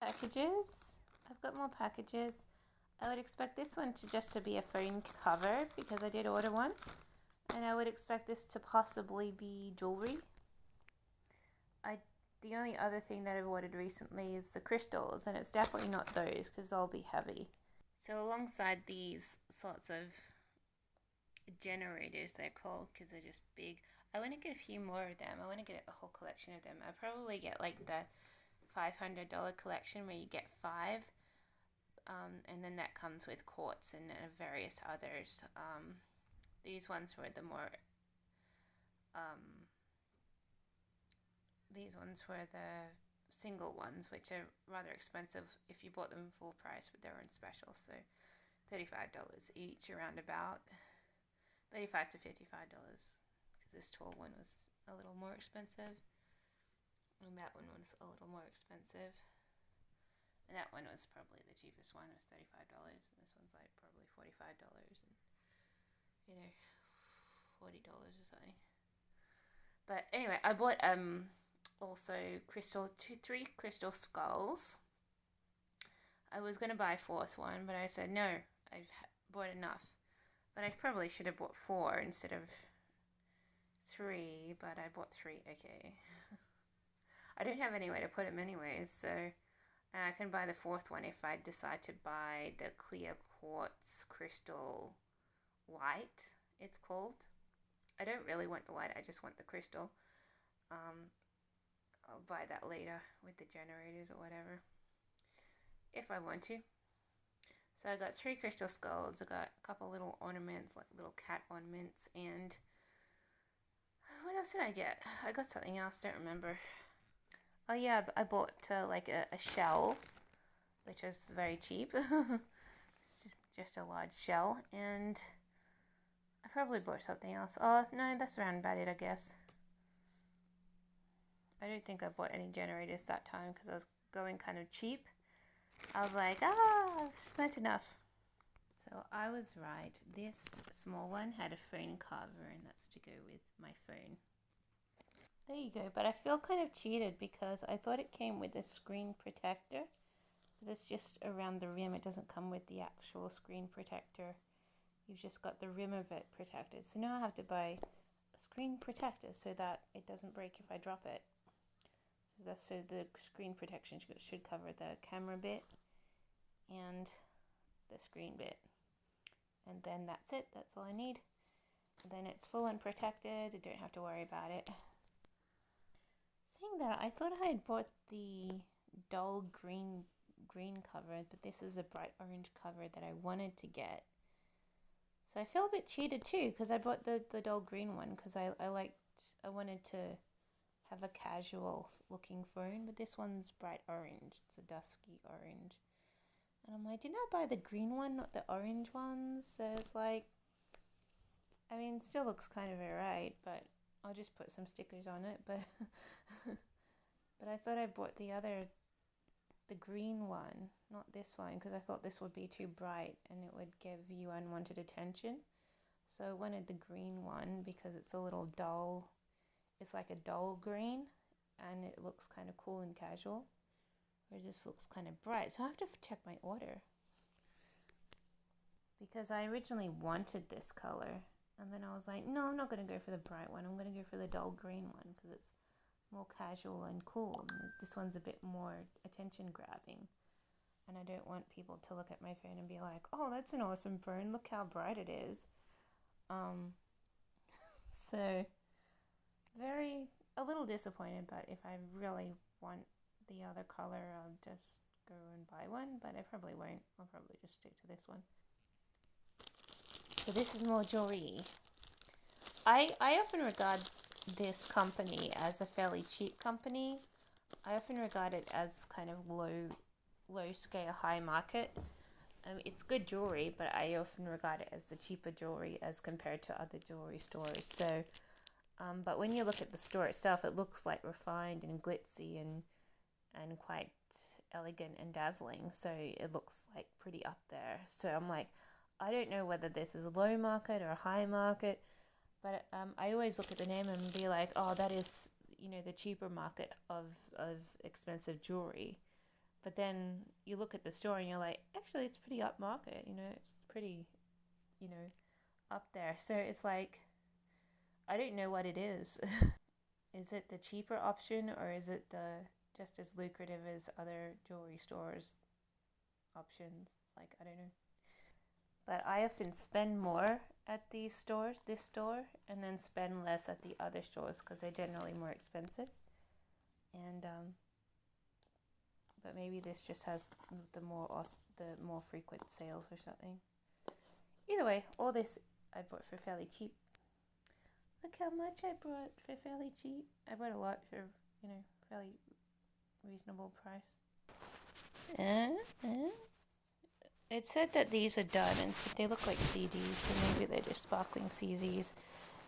packages. I've got more packages. I would expect this one to be a phone cover because I did order one. And I would expect this to possibly be jewelry. The only other thing that I've ordered recently is the crystals, and it's definitely not those because they'll be heavy. So alongside these sorts of generators, they're called because they're just big, I want to get a few more of them. I want to get a whole collection of them. I probably get like the $500 collection where you get 5, and then that comes with quartz and various others. These ones were the more these ones were the single ones, which are rather expensive if you bought them full price, but they were on special, so $35 each, around about $35 to $55, because this tall one was a little more expensive, and that one was a little more expensive, and that one was probably the cheapest one. It was $35, and this one's like probably $45, and $40 or something. But anyway, I bought also 3 crystal skulls. I was going to buy a 4th one, but I said no, I've bought enough. But I probably should have bought 4 instead of 3, but I bought 3. Okay. I don't have anywhere to put them anyways, so I can buy the 4th one if I decide to buy the clear quartz crystal light, it's called. I don't really want the light, I just want the crystal. I'll buy that later with the generators or whatever, if I want to. So I got 3 crystal skulls. I got a couple little ornaments, like little cat ornaments, and what else did I get? I got something else, don't remember. Oh yeah, I bought like a shell, which is very cheap. It's just a large shell, and I probably bought something else. Oh no, that's around about it, I guess. I don't think I bought any generators that time because I was going kind of cheap. I was like, I've spent enough. So I was right. This small one had a phone cover, and that's to go with my phone. There you go. But I feel kind of cheated because I thought it came with a screen protector. But it's just around the rim. It doesn't come with the actual screen protector. You've just got the rim of it protected. So now I have to buy a screen protector so that it doesn't break if I drop it. So the screen protection should cover the camera bit and the screen bit. And then that's it. That's all I need. And then it's full and protected. I don't have to worry about it. Saying that, I thought I had bought the dull green cover, but this is a bright orange cover that I wanted to get. So I feel a bit cheated too because I bought the dull green one because I wanted to have a casual looking phone, but this one's bright orange. It's a dusky orange. And I'm like, didn't I buy the green one, not the orange one? So it's like, I mean, it still looks kind of alright, but I'll just put some stickers on it. But but I thought I bought the green one, not this one, because I thought this would be too bright and it would give you unwanted attention. So I wanted the green one because it's a little dull. It's like a dull green, and it looks kind of cool and casual. Whereas this looks kind of bright. So I have to check my order. Because I originally wanted this color. And then I was like, no, I'm not going to go for the bright one. I'm going to go for the dull green one because it's more casual and cool. And this one's a bit more attention grabbing. And I don't want people to look at my phone and be like, oh, that's an awesome phone. Look how bright it is. So a little disappointed, but if I really want the other color, I'll just go and buy one, but I probably won't. I'll probably just stick to this one. So this is more jewelry. I often regard this company as a fairly cheap company. I often regard it as kind of low scale, high market. It's good jewelry, but I often regard it as the cheaper jewelry as compared to other jewelry stores. So but when you look at the store itself, it looks like refined and glitzy and quite elegant and dazzling. So it looks like pretty up there. So I'm like, I don't know whether this is low market or high market, but I always look at the name and be like, oh, that is, the cheaper market of expensive jewelry. But then you look at the store and you're like, actually, it's pretty upmarket, you know, it's pretty, you know, up there. So it's like, I don't know what it is. Is it the cheaper option or is it the just as lucrative as other jewelry stores options? It's like, I don't know. But I often spend more at these stores, this store, and then spend less at the other stores because they're generally more expensive. And but maybe this just has the more frequent sales or something. Either way, all this I bought for fairly cheap. Look how much I bought for fairly cheap. I bought a lot for, fairly reasonable price. It said that these are diamonds, but they look like CDs, so maybe they're just sparkling CZs.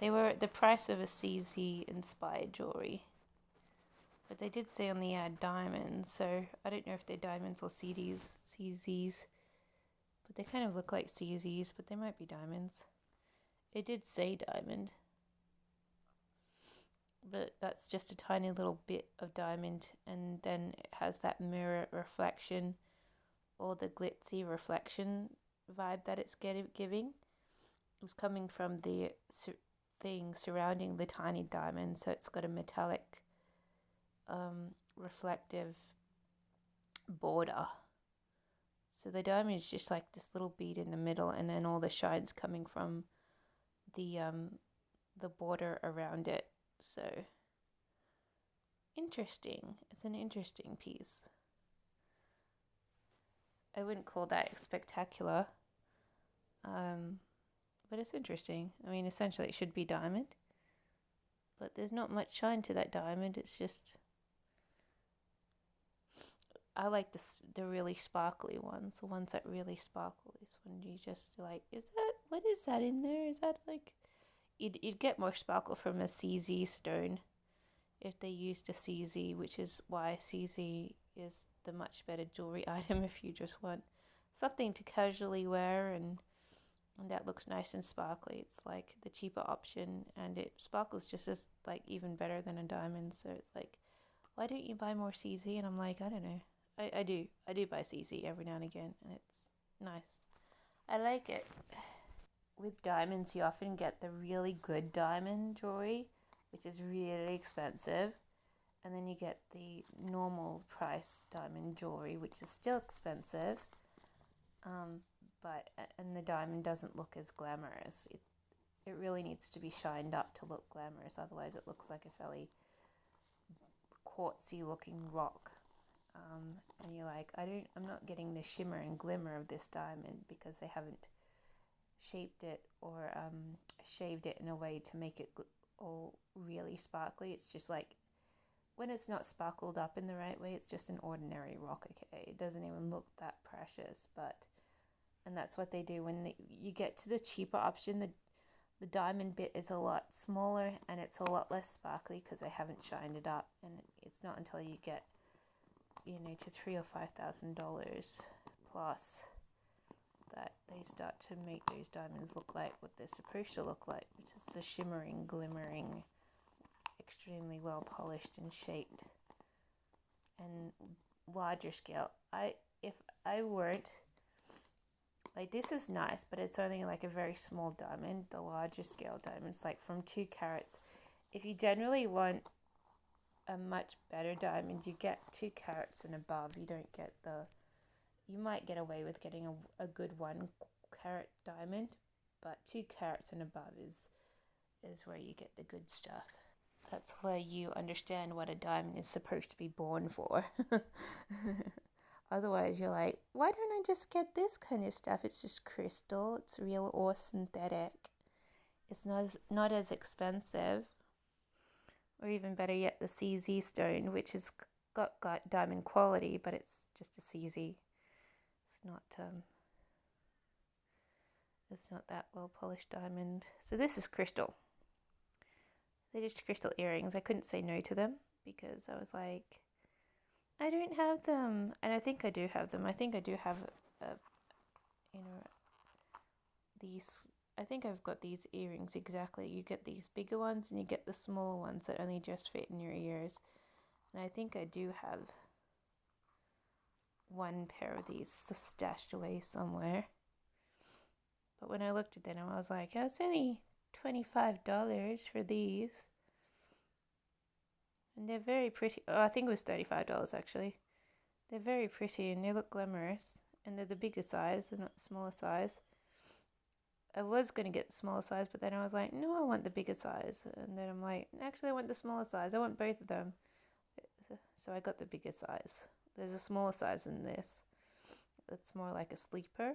They were the price of a CZ inspired jewelry. But they did say on the ad diamonds, so I don't know if they're diamonds or CZs. But they kind of look like CZs, but they might be diamonds. It did say diamond. But that's just a tiny little bit of diamond, and then it has that mirror reflection or the glitzy reflection vibe that it's giving. It's coming from the thing surrounding the tiny diamond, so it's got a metallic reflective border. So the diamond is just like this little bead in the middle, and then all the shine's coming from the border around it. So interesting. It's an interesting piece. I wouldn't call that spectacular, but it's interesting. I mean, essentially it should be diamond, but there's not much shine to that diamond. It's just, I like the really sparkly ones, the ones that really sparkle. Is when you just like, what is that in there? Is that like, you'd get more sparkle from a CZ stone if they used a CZ, which is why CZ is the much better jewelry item if you just want something to casually wear and that looks nice and sparkly. It's like the cheaper option, and it sparkles just as like even better than a diamond. So it's like, why don't you buy more CZ? And I'm like, I don't know. I do buy CZ every now and again, and it's nice. I like it. With diamonds, you often get the really good diamond jewelry, which is really expensive, and then you get the normal price diamond jewelry, which is still expensive, and the diamond doesn't look as glamorous. It really needs to be shined up to look glamorous, otherwise it looks like a fairly quartzy looking rock. And you're like, I'm not getting the shimmer and glimmer of this diamond because they haven't shaped it or shaved it in a way to make it all really sparkly. It's just like, when it's not sparkled up in the right way, it's just an ordinary rock, okay? It doesn't even look that precious, and that's what they do when you get to the cheaper option. The diamond bit is a lot smaller and it's a lot less sparkly because they haven't shined it up, and it's not until you get to $3,000 or $5,000 plus that they start to make those diamonds look like what they're supposed to look like, which is the shimmering, glimmering, extremely well polished and shaped and larger scale. If I weren't like, this is nice, but it's only like a very small diamond. The larger scale diamonds, like from 2 carats, if you generally want a much better diamond, you get 2 carats and above. You don't get you might get away with getting a good 1 carat diamond, but 2 carats and above is where you get the good stuff. That's where you understand what a diamond is supposed to be born for. Otherwise, you're like, why don't I just get this kind of stuff? It's just crystal. It's real or synthetic. It's not as expensive. Or even better yet, the CZ stone, which has got diamond quality, but it's just a CZ. It's not that well polished diamond. So this is crystal. They're just crystal earrings. I couldn't say no to them because I was like, I don't have them, and I think I do have them. I think I do have these. I think I've got these earrings exactly. You get these bigger ones and you get the smaller ones that only just fit in your ears. And I think I do have one pair of these stashed away somewhere. But when I looked at them, I was like, oh, it's only $25 for these. And they're very pretty. Oh, I think it was $35 actually. They're very pretty and they look glamorous. And they're the bigger size, they're not the smaller size. I was going to get the smaller size, but then I was like, no, I want the bigger size. And then I'm like, actually, I want the smaller size. I want both of them. So I got the bigger size. There's a smaller size in this. It's more like a sleeper.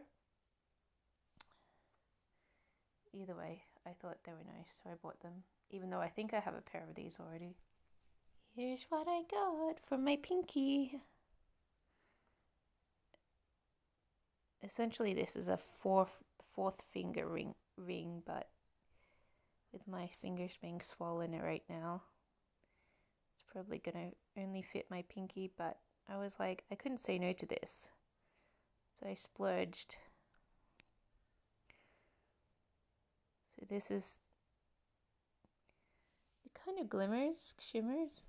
Either way, I thought they were nice, so I bought them. Even though I think I have a pair of these already. Here's what I got for my pinky. Essentially, this is a fourth finger ring, but with my fingers being swollen right now, it's probably gonna only fit my pinky. But I was like, I couldn't say no to this, so I splurged. So this is, it kind of glimmers, shimmers.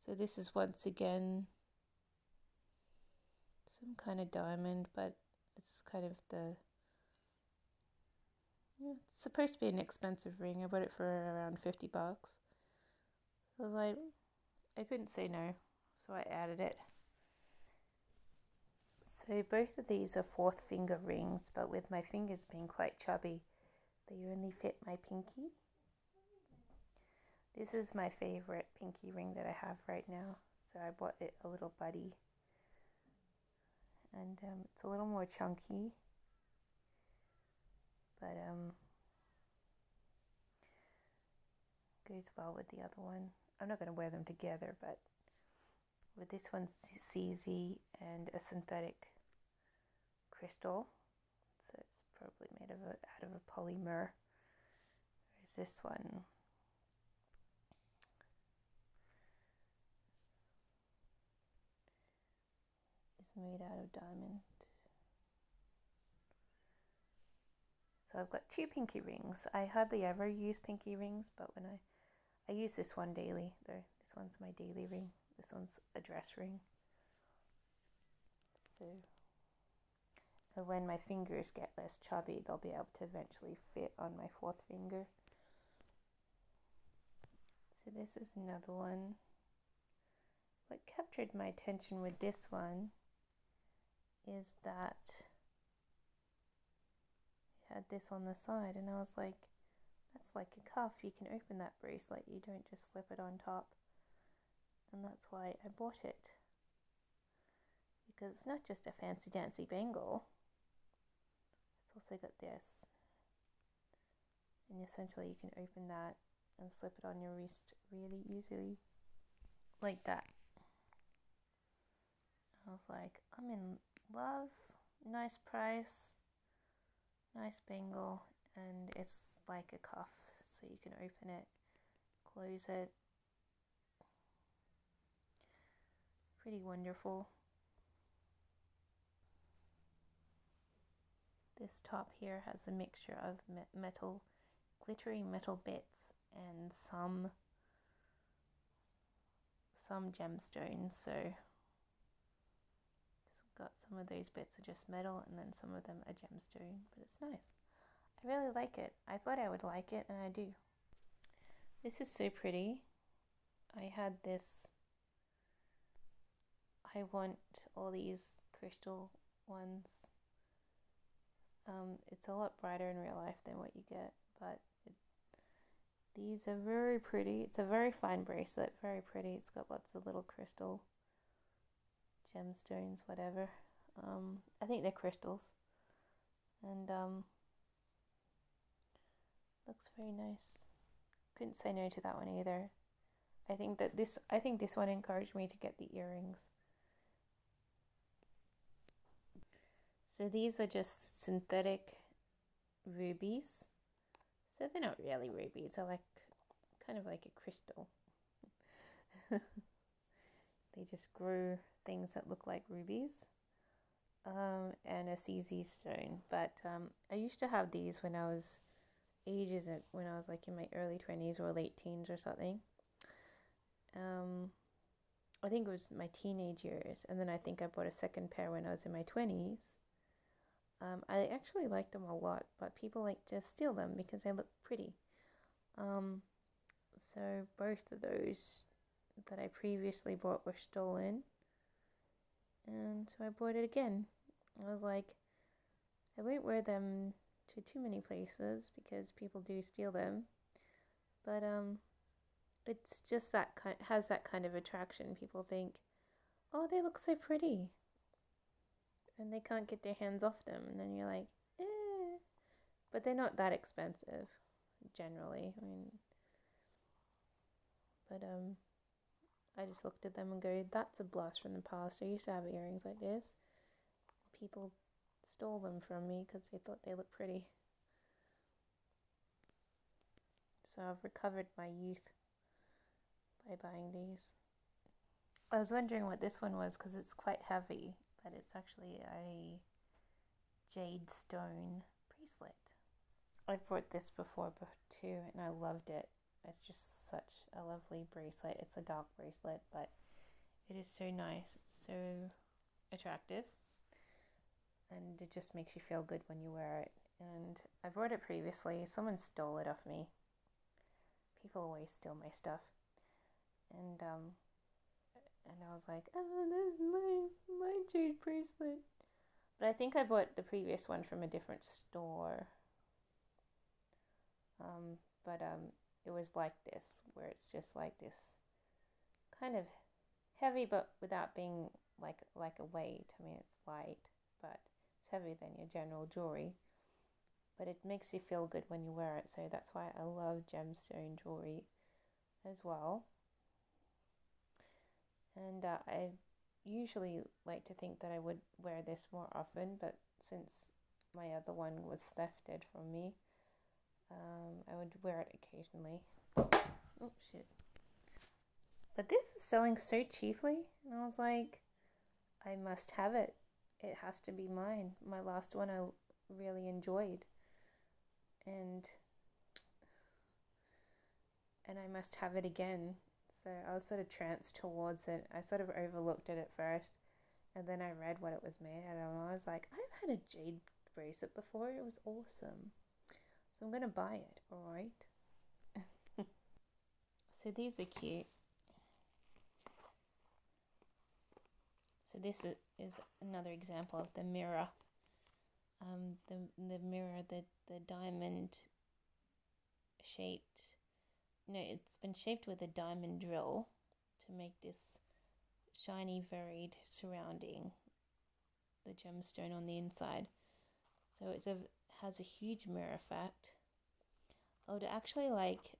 So this is once again some kind of diamond, but it's kind of it's supposed to be an expensive ring. I bought it for around $50. I was like, I couldn't say no, so I added it. So both of these are fourth finger rings, but with my fingers being quite chubby, they only fit my pinky. This is my favorite pinky ring that I have right now, so I bought it a little buddy. And it's a little more chunky, but goes well with the other one. I'm not going to wear them together, but with this one, CZ and a synthetic crystal, so it's probably made out of a polymer. Whereas this one is made out of diamond. So I've got two pinky rings. I hardly ever use pinky rings, but when I use this one daily. This one's my daily ring. This one's a dress ring. So when my fingers get less chubby, they'll be able to eventually fit on my fourth finger. So this is another one. What captured my attention with this one is that it had this on the side, and I was like, that's like a cuff. You can open that bracelet, you don't just slip it on top. And that's why I bought it, because it's not just a fancy dancy bangle, it's also got this, and essentially you can open that and slip it on your wrist really easily, like that. I was like, I'm in love. Nice price, nice bangle, and it's like a cuff, so you can open it, close it. Pretty wonderful. This top here has a mixture of metal, glittery metal bits, and some gemstones. So it's got some of those bits are just metal, and then some of them are gemstone, but it's nice. I really like it. I thought I would like it, and I do. This is so pretty. I had this. I want all these crystal ones. It's a lot brighter in real life than what you get, but these are very pretty. It's a very fine bracelet, very pretty. It's got lots of little crystal gemstones, whatever. I think they're crystals, and looks very nice. Couldn't say no to that one either. I think this one encouraged me to get the earrings. So these are just synthetic rubies. So they're not really rubies, they're like kind of like a crystal. They just grew things that look like rubies, and a CZ stone. But I used to have these when I was like in my early 20s or late teens or something. I think it was my teenage years, and then I think I bought a second pair when I was in my 20s. I actually like them a lot, but people like to steal them because they look pretty. So both of those that I previously bought were stolen, and so I bought it again. I was like, I won't wear them to too many places because people do steal them, but it's just that has that kind of attraction. People think, oh, they look so pretty, and they can't get their hands off them, and then you're like, eh. But they're not that expensive, generally. I mean, but I just looked at them and go, that's a blast from the past. I used to have earrings like this. People stole them from me because they thought they looked pretty. So I've recovered my youth by buying these. I was wondering what this one was because it's quite heavy, but it's actually a jade stone bracelet. I've bought this before too, and I loved it. It's just such a lovely bracelet. It's a dark bracelet, but it is so nice. It's so attractive, and it just makes you feel good when you wear it. And I bought it previously. Someone stole it off me. People always steal my stuff. And I was like, oh, this is my jade bracelet. But I think I bought the previous one from a different store. But it was like this, where it's just like this kind of heavy, but without being like a weight. I mean, it's light, but it's heavier than your general jewelry. But it makes you feel good when you wear it, so that's why I love gemstone jewelry as well. And I usually like to think that I would wear this more often, but since my other one was thefted from me, I would wear it occasionally. Oh, shit. But this is selling so cheaply, and I was like, I must have it. It has to be mine. My last one I really enjoyed. And I must have it again. So I was sort of tranced towards it. I sort of overlooked it at first, and then I read what it was made out of, and I was like, I've had a jade bracelet before. It was awesome. So I'm going to buy it, alright? So these are cute. So this is another example of the mirror. The mirror, the diamond shaped, it's been shaped with a diamond drill to make this shiny, varied surrounding the gemstone on the inside. So has a huge mirror effect. I would actually like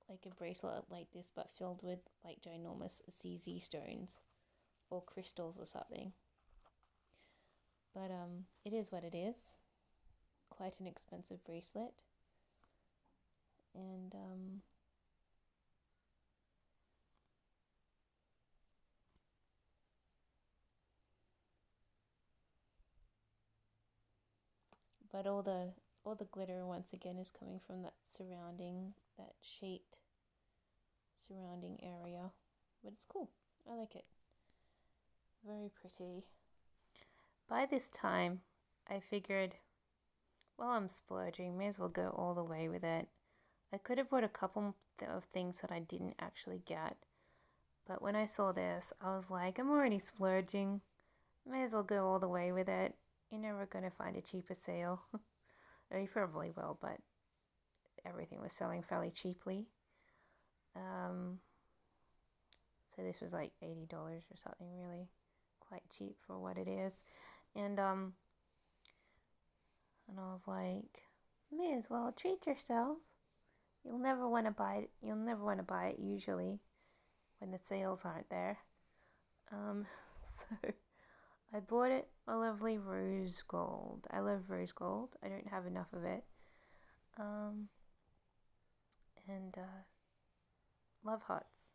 a bracelet like this, but filled with like ginormous CZ stones or crystals or something. But it is what it is. Quite an expensive bracelet. And but all the glitter once again is coming from that shaped surrounding area. But it's cool. I like it. Very pretty. By this time, I figured, well, I'm splurging, may as well go all the way with it. I could have bought a couple of things that I didn't actually get, but when I saw this, I was like, I'm already splurging, may as well go all the way with it. You're never going to find a cheaper sale. Oh, you probably will, but everything was selling fairly cheaply. So this was like $80 or something, really quite cheap for what it is. And I was like, may as well treat yourself. You'll never want to buy it. You'll never want to buy it usually when the sales aren't there. So I bought it a lovely rose gold. I love rose gold. I don't have enough of it. And love hearts.